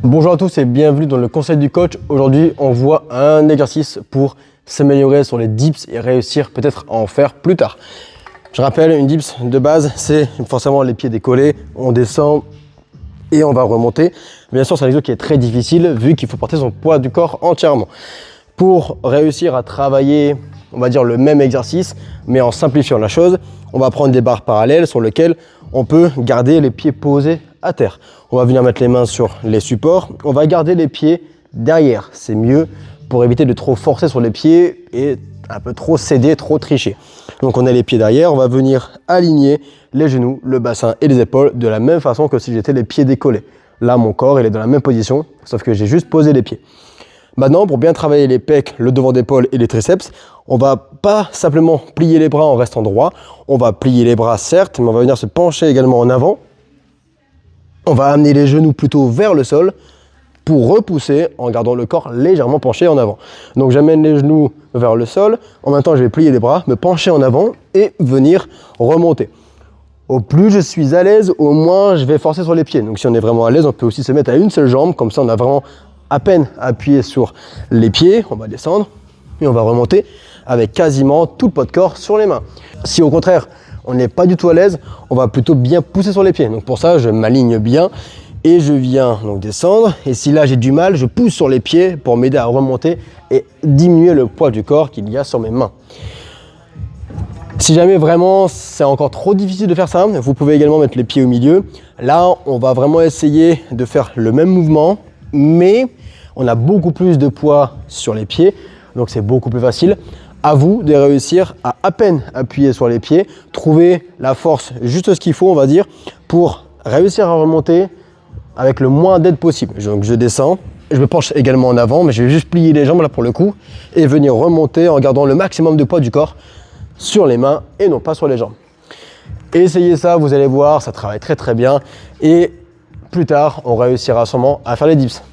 Bonjour à tous et bienvenue dans le conseil du coach. Aujourd'hui, on voit un exercice pour s'améliorer sur les dips et réussir peut-être à en faire plus tard. Je rappelle, une dips de base, c'est forcément les pieds décollés, on descend et on va remonter. Bien sûr, c'est un exercice qui est très difficile vu qu'il faut porter son poids du corps entièrement. Pour réussir à travailler, on va dire le même exercice, mais en simplifiant la chose, on va prendre des barres parallèles sur lesquelles on peut garder les pieds posés à terre. On va venir mettre les mains sur les supports, on va garder les pieds derrière. C'est mieux pour éviter de trop forcer sur les pieds et un peu trop céder, trop tricher. Donc on a les pieds derrière, on va venir aligner les genoux, le bassin et les épaules de la même façon que si j'étais les pieds décollés. Là, mon corps, il est dans la même position, sauf que j'ai juste posé les pieds. Maintenant, pour bien travailler les pecs, le devant d'épaule et les triceps, on va pas simplement plier les bras en restant droit. On va plier les bras certes, mais on va venir se pencher également en avant. On va amener les genoux plutôt vers le sol pour repousser en gardant le corps légèrement penché en avant. Donc j'amène les genoux vers le sol. En même temps, je vais plier les bras, me pencher en avant et venir remonter. Au plus je suis à l'aise, au moins je vais forcer sur les pieds. Donc si on est vraiment à l'aise, on peut aussi se mettre à une seule jambe. Comme ça, on a vraiment à peine appuyé sur les pieds. On va descendre et on va remonter avec quasiment tout le poids de corps sur les mains. Si au contraire, on n'est pas du tout à l'aise, on va plutôt bien pousser sur les pieds. Donc pour ça, je m'aligne bien et je viens donc descendre. Et si là j'ai du mal, je pousse sur les pieds pour m'aider à remonter et diminuer le poids du corps qu'il y a sur mes mains. Si jamais vraiment c'est encore trop difficile de faire ça, vous pouvez également mettre les pieds au milieu. Là, on va vraiment essayer de faire le même mouvement, mais on a beaucoup plus de poids sur les pieds, donc c'est beaucoup plus facile. À vous de réussir à peine appuyer sur les pieds, trouver la force, juste ce qu'il faut, on va dire, pour réussir à remonter avec le moins d'aide possible. Donc je descends, je me penche également en avant, mais je vais juste plier les jambes là pour le coup et venir remonter en gardant le maximum de poids du corps sur les mains et non pas sur les jambes. Essayez ça, vous allez voir, ça travaille très très bien et plus tard, on réussira sûrement à faire les dips.